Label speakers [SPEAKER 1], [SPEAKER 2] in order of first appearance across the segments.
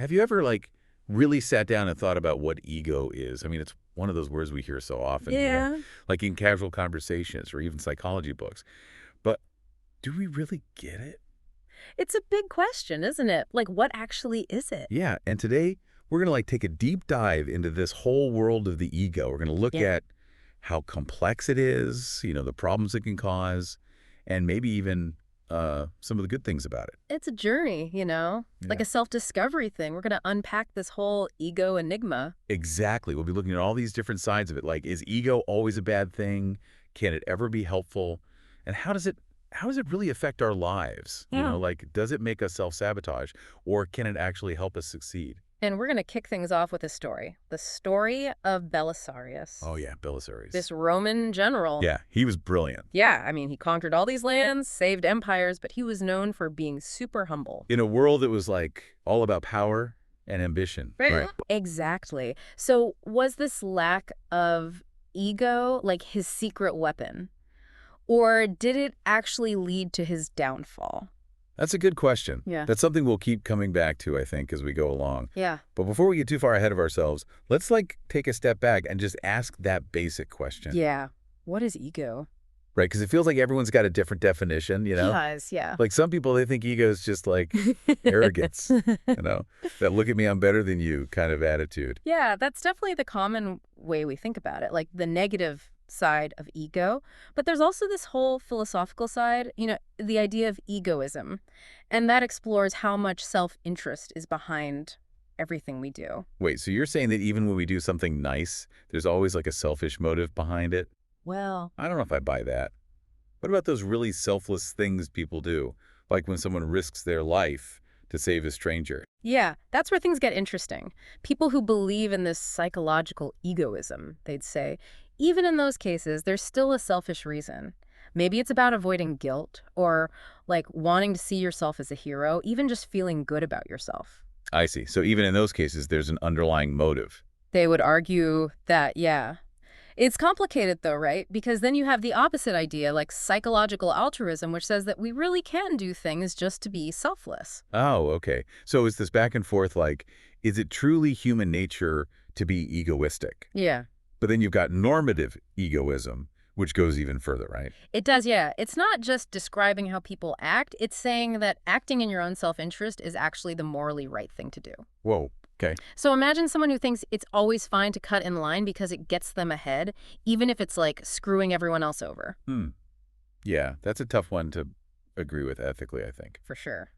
[SPEAKER 1] Have you ever, like, really sat down and thought about what ego is? I mean, it's one of those words we hear so often,
[SPEAKER 2] Yeah.
[SPEAKER 1] like in casual conversations or even psychology books. But do we really get it?
[SPEAKER 2] It's a big question, isn't it? Like, what actually is it?
[SPEAKER 1] Yeah, and today we're going to like take a deep dive into this whole world of the ego. We're going to look
[SPEAKER 2] Yeah.
[SPEAKER 1] at how complex it is, the problems it can cause, and maybe even some of the good things about it.
[SPEAKER 2] It's a journey, like
[SPEAKER 1] Yeah.
[SPEAKER 2] a self-discovery thing. We're going to unpack this whole ego enigma.
[SPEAKER 1] Exactly. We'll be looking at all these different sides of it. Like, is ego always a bad thing? Can it ever be helpful? And how does it really affect our lives?
[SPEAKER 2] Yeah.
[SPEAKER 1] Like, does it make us self-sabotage, or can it actually help us succeed?
[SPEAKER 2] And we're going to kick things off with a story. The story of Belisarius,
[SPEAKER 1] Oh yeah, Belisarius.
[SPEAKER 2] this Roman general.
[SPEAKER 1] Yeah, he was brilliant.
[SPEAKER 2] Yeah, I mean, he conquered all these lands, saved empires, but he was known for being super humble.
[SPEAKER 1] In a world that was like all about power and ambition. Right.
[SPEAKER 2] Exactly. So was this lack of ego like his secret weapon? Or did it actually lead to his downfall?
[SPEAKER 1] That's a good question.
[SPEAKER 2] Yeah.
[SPEAKER 1] That's something we'll keep coming back to, I think, as we go along.
[SPEAKER 2] Yeah.
[SPEAKER 1] But before we get too far ahead of ourselves, let's like take a step back and just ask that basic question.
[SPEAKER 2] Yeah. What is ego?
[SPEAKER 1] Right? Because it feels like everyone's got a different definition,
[SPEAKER 2] Yes, yeah.
[SPEAKER 1] Like some people, they think ego is just like arrogance, that look at me, I'm better than you kind of attitude.
[SPEAKER 2] Yeah, that's definitely the common way we think about it, like the negative side of ego. But there's also this whole philosophical side, the idea of egoism. And that explores how much self-interest is behind everything we do.
[SPEAKER 1] Wait, so you're saying that even when we do something nice, there's always like a selfish motive behind it?
[SPEAKER 2] Well,
[SPEAKER 1] I don't know if I buy that. What about those really selfless things people do? Like when someone risks their life to save a stranger?
[SPEAKER 2] yeah, that's where things get interesting. People who believe in this psychological egoism, they'd say, even in those cases, there's still a selfish reason. Maybe it's about avoiding guilt or like wanting to see yourself as a hero, even just feeling good about yourself.
[SPEAKER 1] I see. So even in those cases, there's an underlying motive.
[SPEAKER 2] They would argue that, yeah. It's complicated though, right? Because then you have the opposite idea, like psychological altruism, which says that we really can do things just to be selfless.
[SPEAKER 1] Oh, okay. So is this back and forth like, is it truly human nature to be egoistic?
[SPEAKER 2] Yeah.
[SPEAKER 1] But then you've got normative egoism, which goes even further, right?
[SPEAKER 2] It does, yeah. It's not just describing how people act, it's saying that acting in your own self-interest is actually the morally right thing to do.
[SPEAKER 1] Whoa. Okay.
[SPEAKER 2] So imagine someone who thinks it's always fine to cut in line because it gets them ahead, even if it's like screwing everyone else over.
[SPEAKER 1] Yeah, that's a tough one to agree with ethically, I think.
[SPEAKER 2] For sure.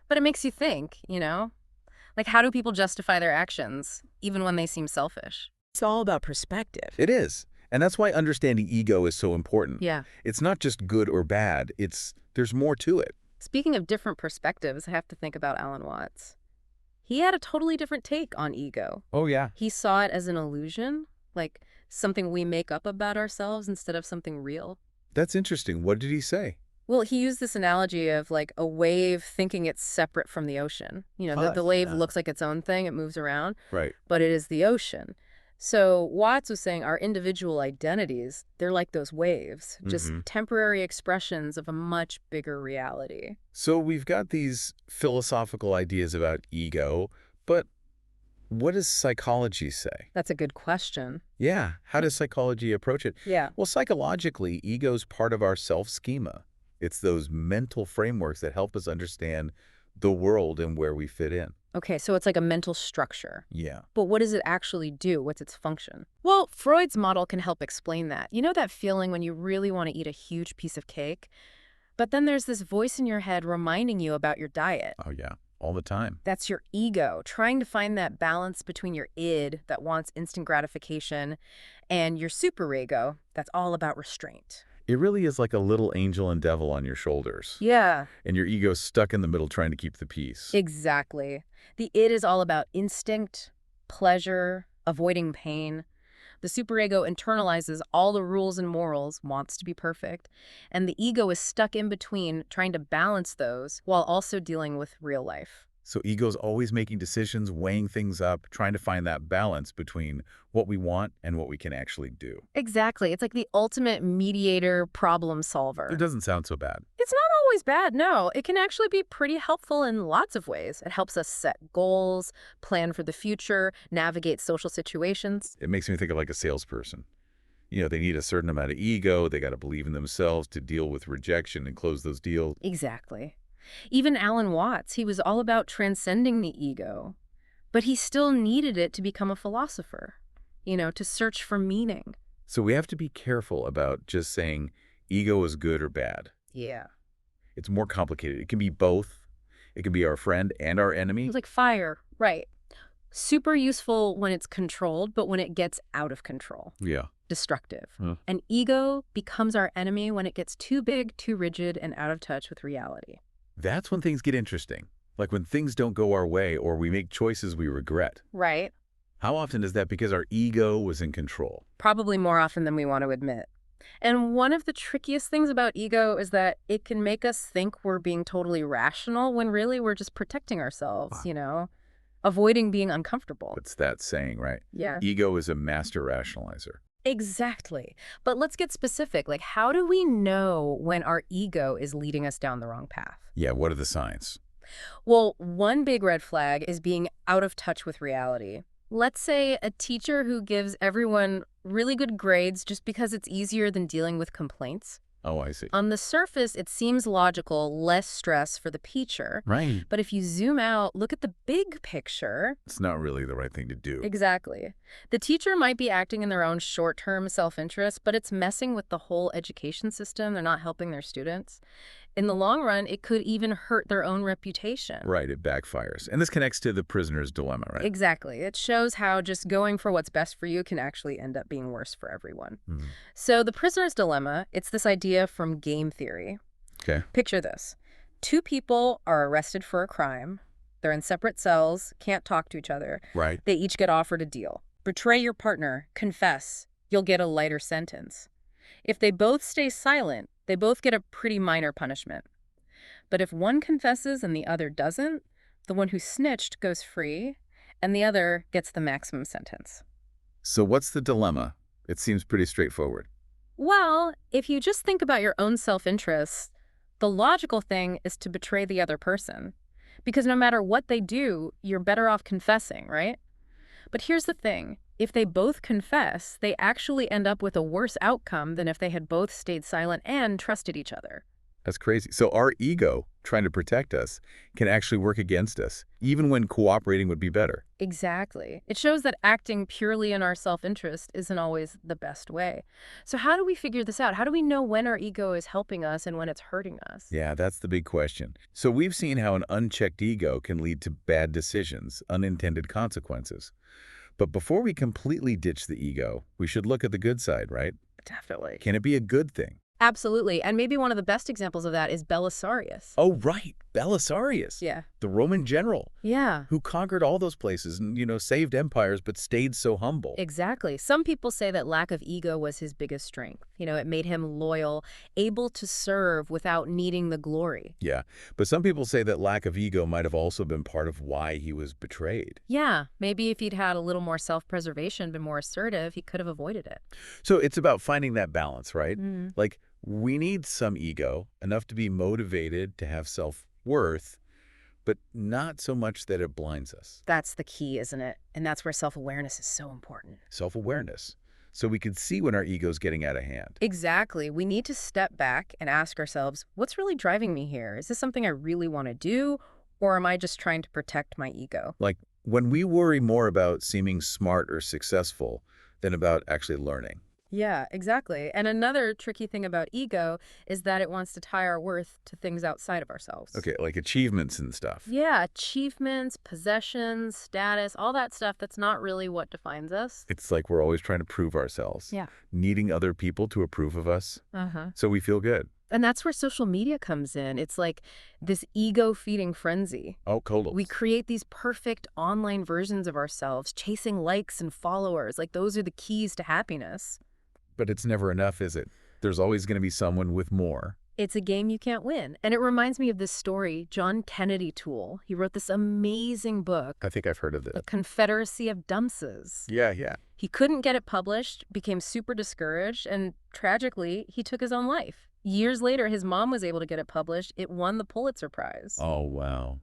[SPEAKER 2] But it makes you think, Like, how do people justify their actions, even when they seem selfish?
[SPEAKER 3] It's all about perspective.
[SPEAKER 1] It is. And that's why understanding ego is so important.
[SPEAKER 2] Yeah.
[SPEAKER 1] It's not just good or bad. There's more to it.
[SPEAKER 2] Speaking of different perspectives, I have to think about Alan Watts. He had a totally different take on ego.
[SPEAKER 1] Oh, yeah.
[SPEAKER 2] He saw it as an illusion, like something we make up about ourselves instead of something real.
[SPEAKER 1] That's interesting. What did he say?
[SPEAKER 2] Well, he used this analogy of like a wave thinking it's separate from the ocean. The wave
[SPEAKER 3] yeah.
[SPEAKER 2] looks like its own thing, it moves around,
[SPEAKER 1] Right.
[SPEAKER 2] but it is the ocean. So Watts was saying our individual identities, they're like those waves, just temporary expressions of a much bigger reality.
[SPEAKER 1] So we've got these philosophical ideas about ego, but what does psychology say?
[SPEAKER 2] That's a good question.
[SPEAKER 1] Yeah, how does psychology approach it?
[SPEAKER 2] Yeah.
[SPEAKER 1] Well, psychologically, ego's part of our self-schema. It's those mental frameworks that help us understand the world and where we fit in.
[SPEAKER 2] Okay, so it's like a mental structure.
[SPEAKER 1] Yeah.
[SPEAKER 2] But what does it actually do? What's its function? Well, Freud's model can help explain that. You know that feeling when you really want to eat a huge piece of cake? But then there's this voice in your head reminding you about your diet.
[SPEAKER 1] Oh, yeah. All the time.
[SPEAKER 2] That's your ego, trying to find that balance between your id that wants instant gratification and your superego that's all about restraint.
[SPEAKER 1] It really is like a little angel and devil on your shoulders.
[SPEAKER 2] Yeah.
[SPEAKER 1] And your ego's stuck in the middle trying to keep the peace.
[SPEAKER 2] Exactly. The id is all about instinct, pleasure, avoiding pain. The superego internalizes all the rules and morals, wants to be perfect, and the ego is stuck in between, trying to balance those while also dealing with real life.
[SPEAKER 1] So ego's always making decisions, weighing things up, trying to find that balance between what we want and what we can actually do.
[SPEAKER 2] Exactly. It's like the ultimate mediator problem solver.
[SPEAKER 1] It doesn't sound so bad.
[SPEAKER 2] It's not always bad, no. It can actually be pretty helpful in lots of ways. It helps us set goals, plan for the future, navigate social situations.
[SPEAKER 1] It makes me think of like a salesperson. They need a certain amount of ego. They got to believe in themselves to deal with rejection and close those deals.
[SPEAKER 2] Exactly. Even Alan Watts, he was all about transcending the ego, but he still needed it to become a philosopher, to search for meaning.
[SPEAKER 1] So we have to be careful about just saying ego is good or bad.
[SPEAKER 2] Yeah.
[SPEAKER 1] It's more complicated. It can be both. It can be our friend and our enemy.
[SPEAKER 2] It's like fire, right. Super useful when it's controlled, but when it gets out of control.
[SPEAKER 1] Yeah.
[SPEAKER 2] Destructive.
[SPEAKER 1] Huh.
[SPEAKER 2] And ego becomes our enemy when it gets too big, too rigid, and out of touch with reality.
[SPEAKER 1] That's when things get interesting. Like when things don't go our way or we make choices we regret.
[SPEAKER 2] Right.
[SPEAKER 1] How often is that because our ego was in control?
[SPEAKER 2] Probably more often than we want to admit. And one of the trickiest things about ego is that it can make us think we're being totally rational when really we're just protecting ourselves, avoiding being uncomfortable.
[SPEAKER 1] What's that saying, right?
[SPEAKER 2] Yeah.
[SPEAKER 1] Ego is a master rationalizer.
[SPEAKER 2] Exactly. But let's get specific. Like, how do we know when our ego is leading us down the wrong path?
[SPEAKER 1] Yeah, what are the signs?
[SPEAKER 2] Well, one big red flag is being out of touch with reality. Let's say a teacher who gives everyone really good grades just because it's easier than dealing with complaints.
[SPEAKER 1] Oh, I see.
[SPEAKER 2] On the surface, it seems logical, less stress for the teacher.
[SPEAKER 1] Right.
[SPEAKER 2] But if you zoom out, look at the big picture.
[SPEAKER 1] It's not really the right thing to do.
[SPEAKER 2] Exactly. The teacher might be acting in their own short-term self-interest, but it's messing with the whole education system. They're not helping their students. In the long run, it could even hurt their own reputation.
[SPEAKER 1] Right, it backfires. And this connects to the prisoner's dilemma, right?
[SPEAKER 2] Exactly. It shows how just going for what's best for you can actually end up being worse for everyone.
[SPEAKER 1] Mhm.
[SPEAKER 2] So the prisoner's dilemma, it's this idea from game theory.
[SPEAKER 1] Okay.
[SPEAKER 2] Picture this. Two people are arrested for a crime. They're in separate cells, can't talk to each other.
[SPEAKER 1] Right.
[SPEAKER 2] They each get offered a deal. Betray your partner, confess, you'll get a lighter sentence. If they both stay silent, they both get a pretty minor punishment. But if one confesses and the other doesn't, the one who snitched goes free, and the other gets the maximum sentence.
[SPEAKER 1] So what's the dilemma? It seems pretty straightforward.
[SPEAKER 2] Well, if you just think about your own self-interest, the logical thing is to betray the other person. Because no matter what they do, you're better off confessing, right? But here's the thing. If they both confess, they actually end up with a worse outcome than if they had both stayed silent and trusted each other.
[SPEAKER 1] That's crazy. So our ego, trying to protect us, can actually work against us, even when cooperating would be better.
[SPEAKER 2] Exactly. It shows that acting purely in our self-interest isn't always the best way. So how do we figure this out? How do we know when our ego is helping us and when it's hurting us?
[SPEAKER 1] Yeah, that's the big question. So we've seen how an unchecked ego can lead to bad decisions, unintended consequences. But before we completely ditch the ego, we should look at the good side, right?
[SPEAKER 2] Definitely.
[SPEAKER 1] Can it be a good thing?
[SPEAKER 2] Absolutely. And maybe one of the best examples of that is Belisarius.
[SPEAKER 1] Oh, right. Belisarius.
[SPEAKER 2] Yeah.
[SPEAKER 1] The Roman general
[SPEAKER 2] Yeah.
[SPEAKER 1] who conquered all those places and, saved empires but stayed so humble.
[SPEAKER 2] Exactly. Some people say that lack of ego was his biggest strength. It made him loyal, able to serve without needing the glory.
[SPEAKER 1] Yeah, but some people say that lack of ego might have also been part of why he was betrayed.
[SPEAKER 2] Yeah, maybe if he'd had a little more self-preservation, been more assertive, he could have avoided it.
[SPEAKER 1] So it's about finding that balance, right?
[SPEAKER 2] Mm.
[SPEAKER 1] Like, we need some ego, enough to be motivated, to have self-worth, but not so much that it blinds us.
[SPEAKER 2] That's the key, isn't it? And that's where self-awareness is so important.
[SPEAKER 1] Self-awareness. So we can see when our ego's getting out of hand.
[SPEAKER 2] Exactly. We need to step back and ask ourselves, what's really driving me here? Is this something I really want to do, or am I just trying to protect my ego?
[SPEAKER 1] Like, when we worry more about seeming smart or successful than about actually learning.
[SPEAKER 2] Yeah, exactly. And another tricky thing about ego is that it wants to tie our worth to things outside of ourselves.
[SPEAKER 1] Okay, like achievements and stuff.
[SPEAKER 2] Yeah, achievements, possessions, status, all that stuff that's not really what defines us.
[SPEAKER 1] It's like we're always trying to prove ourselves.
[SPEAKER 2] Yeah.
[SPEAKER 1] Needing other people to approve of us
[SPEAKER 2] Uh-huh.
[SPEAKER 1] so we feel good.
[SPEAKER 2] And that's where social media comes in. It's like this ego-feeding frenzy.
[SPEAKER 1] Oh, cool.
[SPEAKER 2] We create these perfect online versions of ourselves, chasing likes and followers. Like those are the keys to happiness.
[SPEAKER 1] But it's never enough, is it? There's always going to be someone with more.
[SPEAKER 2] It's a game you can't win. And it reminds me of this story, John Kennedy Toole. He wrote this amazing book,
[SPEAKER 1] I think I've heard of
[SPEAKER 2] The
[SPEAKER 1] this.
[SPEAKER 2] Confederacy of Dunces.
[SPEAKER 1] Yeah.
[SPEAKER 2] He couldn't get it published, became super discouraged, and tragically, he took his own life. Years later, his mom was able to get it published. It won the Pulitzer Prize.
[SPEAKER 1] Oh, wow.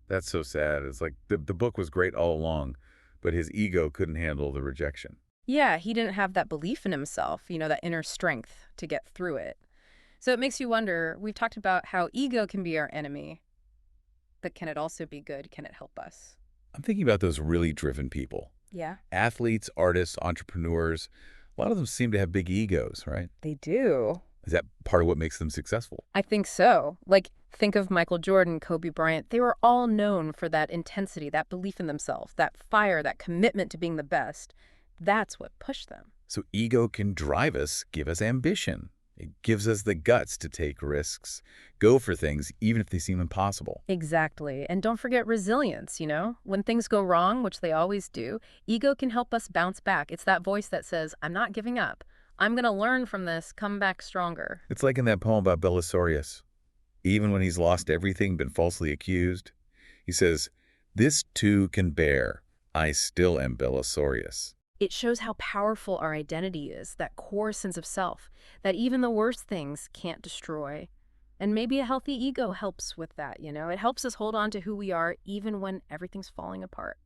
[SPEAKER 1] That's so sad. It's like the book was great all along, but his ego couldn't handle the rejection.
[SPEAKER 2] Yeah, he didn't have that belief in himself, that inner strength to get through it. So it makes you wonder, we've talked about how ego can be our enemy, but can it also be good? Can it help us?
[SPEAKER 1] I'm thinking about those really driven people.
[SPEAKER 2] Yeah.
[SPEAKER 1] Athletes, artists, entrepreneurs. A lot of them seem to have big egos, right?
[SPEAKER 2] They do.
[SPEAKER 1] Is that part of what makes them successful?
[SPEAKER 2] I think so. Like, think of Michael Jordan, Kobe Bryant. They were all known for that intensity, that belief in themselves, that fire, that commitment to being the best. That's what pushed them.
[SPEAKER 1] So ego can drive us, give us ambition. It gives us the guts to take risks, go for things, even if they seem impossible.
[SPEAKER 2] Exactly. And don't forget resilience. When things go wrong, which they always do, ego can help us bounce back. It's that voice that says, I'm not giving up. I'm going to learn from this, come back stronger.
[SPEAKER 1] It's like in that poem about Belisarius. Even when he's lost everything, been falsely accused, he says, this too can bear. I still am Belisarius.
[SPEAKER 2] It shows how powerful our identity is, that core sense of self, that even the worst things can't destroy. And maybe a healthy ego helps with that, It helps us hold on to who we are even when everything's falling apart.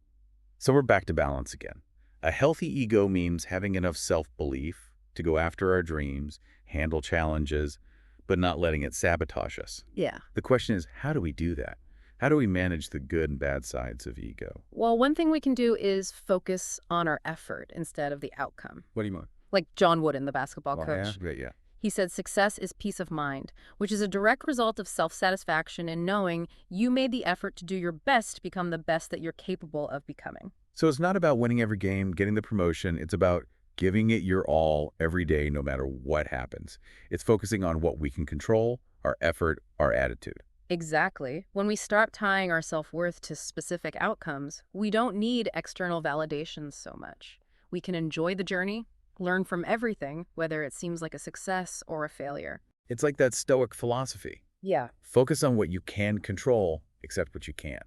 [SPEAKER 1] So we're back to balance again. A healthy ego means having enough self-belief to go after our dreams, handle challenges, but not letting it sabotage us.
[SPEAKER 2] Yeah.
[SPEAKER 1] The question is, how do we do that? How do we manage the good and bad sides of ego?
[SPEAKER 2] Well, one thing we can do is focus on our effort instead of the outcome.
[SPEAKER 1] What do you mean?
[SPEAKER 2] Like John Wooden, the basketball coach.
[SPEAKER 1] Yeah.
[SPEAKER 2] He said success is peace of mind, which is a direct result of self-satisfaction in knowing you made the effort to do your best to become the best that you're capable of becoming.
[SPEAKER 1] So it's not about winning every game, getting the promotion. It's about giving it your all every day, no matter what happens. It's focusing on what we can control, our effort, our attitude.
[SPEAKER 2] Exactly. When we start tying our self-worth to specific outcomes, we don't need external validations so much. We can enjoy the journey, learn from everything, whether it seems like a success or a failure.
[SPEAKER 1] It's like that Stoic philosophy.
[SPEAKER 2] Yeah.
[SPEAKER 1] Focus on what you can control, accept what you can't.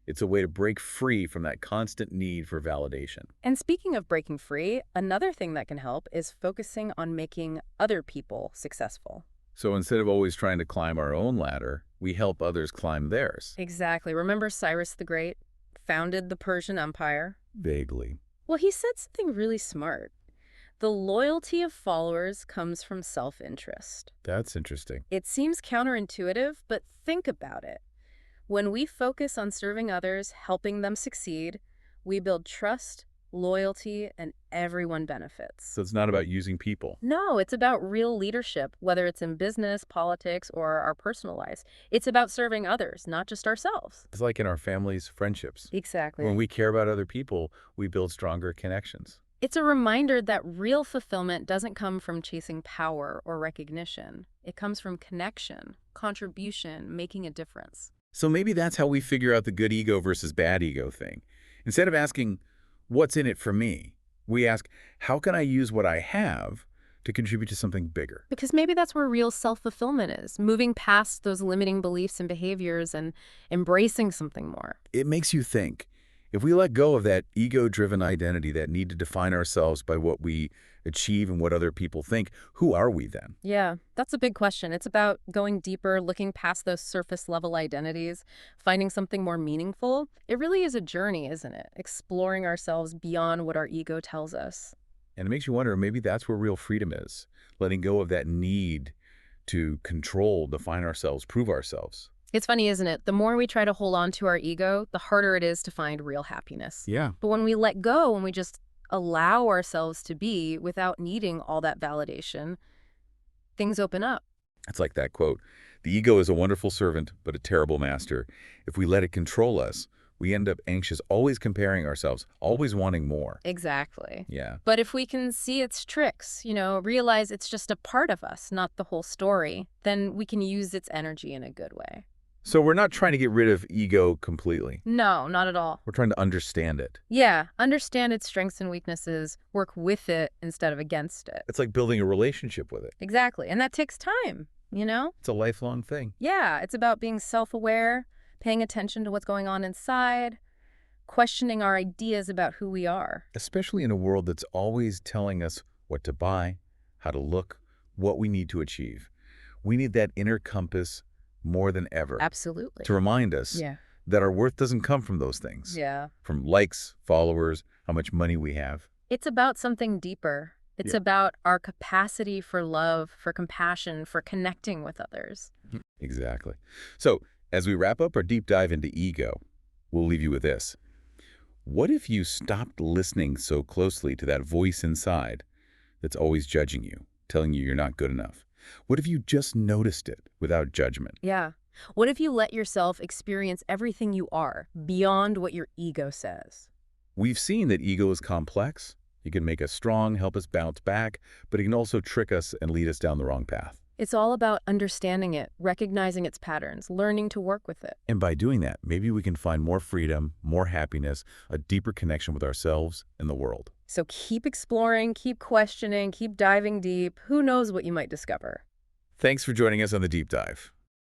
[SPEAKER 1] It's a way to break free from that constant need for validation.
[SPEAKER 2] And speaking of breaking free, another thing that can help is focusing on making other people successful.
[SPEAKER 1] So instead of always trying to climb our own ladder, we help others climb theirs.
[SPEAKER 2] Exactly. Remember Cyrus the Great founded the Persian Empire?
[SPEAKER 1] Vaguely.
[SPEAKER 2] Well, he said something really smart. The loyalty of followers comes from self-interest.
[SPEAKER 1] That's interesting.
[SPEAKER 2] It seems counterintuitive, but think about it. When we focus on serving others, helping them succeed, we build trust, loyalty, and everyone benefits.
[SPEAKER 1] So it's not about using people.
[SPEAKER 2] No, it's about real leadership, whether it's in business, politics, or our personal lives. It's about serving others, not just ourselves.
[SPEAKER 1] It's like in our families, friendships.
[SPEAKER 2] Exactly.
[SPEAKER 1] When we care about other people, we build stronger connections.
[SPEAKER 2] It's a reminder that real fulfillment doesn't come from chasing power or recognition. It comes from connection, contribution, making a difference.
[SPEAKER 1] So maybe that's how we figure out the good ego versus bad ego thing. Instead of asking, what's in it for me? We ask, how can I use what I have to contribute to something bigger?
[SPEAKER 2] Because maybe that's where real self-fulfillment is, moving past those limiting beliefs and behaviors and embracing something more.
[SPEAKER 1] It makes you think. If we let go of that ego-driven identity, that need to define ourselves by what we achieve and what other people think, who are we then?
[SPEAKER 2] Yeah, that's a big question. It's about going deeper, looking past those surface-level identities, finding something more meaningful. It really is a journey, isn't it? Exploring ourselves beyond what our ego tells us.
[SPEAKER 1] And it makes you wonder, maybe that's where real freedom is, letting go of that need to control, define ourselves, prove ourselves.
[SPEAKER 2] It's funny, isn't it? The more we try to hold on to our ego, the harder it is to find real happiness.
[SPEAKER 1] Yeah.
[SPEAKER 2] But when we let go, when we just allow ourselves to be without needing all that validation, things open up.
[SPEAKER 1] It's like that quote, the ego is a wonderful servant, but a terrible master. If we let it control us, we end up anxious, always comparing ourselves, always wanting more.
[SPEAKER 2] Exactly.
[SPEAKER 1] Yeah.
[SPEAKER 2] But if we can see its tricks, realize it's just a part of us, not the whole story, then we can use its energy in a good way.
[SPEAKER 1] So we're not trying to get rid of ego completely.
[SPEAKER 2] No, not at all.
[SPEAKER 1] We're trying to understand it.
[SPEAKER 2] Yeah, understand its strengths and weaknesses, work with it instead of against it.
[SPEAKER 1] It's like building a relationship with it.
[SPEAKER 2] Exactly. And that takes time,
[SPEAKER 1] It's a lifelong thing.
[SPEAKER 2] Yeah, it's about being self-aware, paying attention to what's going on inside, questioning our ideas about who we are.
[SPEAKER 1] Especially in a world that's always telling us what to buy, how to look, what we need to achieve. We need that inner compass more than ever
[SPEAKER 2] Absolutely.
[SPEAKER 1] to remind us
[SPEAKER 2] Yeah.
[SPEAKER 1] that our worth doesn't come from those things,
[SPEAKER 2] Yeah.
[SPEAKER 1] from likes, followers, how much money we have.
[SPEAKER 2] It's about something deeper. It's
[SPEAKER 1] Yeah.
[SPEAKER 2] about our capacity for love, for compassion, for connecting with others.
[SPEAKER 1] Exactly. So, as we wrap up our deep dive into ego, we'll leave you with this. What if you stopped listening so closely to that voice inside that's always judging you, telling you you're not good enough? What if you just noticed it without judgment?
[SPEAKER 2] Yeah. What if you let yourself experience everything you are beyond what your ego says?
[SPEAKER 1] We've seen that ego is complex. It can make us strong, help us bounce back, but it can also trick us and lead us down the wrong path.
[SPEAKER 2] It's all about understanding it, recognizing its patterns, learning to work with it.
[SPEAKER 1] And by doing that, maybe we can find more freedom, more happiness, a deeper connection with ourselves and the world.
[SPEAKER 2] So keep exploring, keep questioning, keep diving deep. Who knows what you might discover?
[SPEAKER 1] Thanks for joining us on The Deep Dive.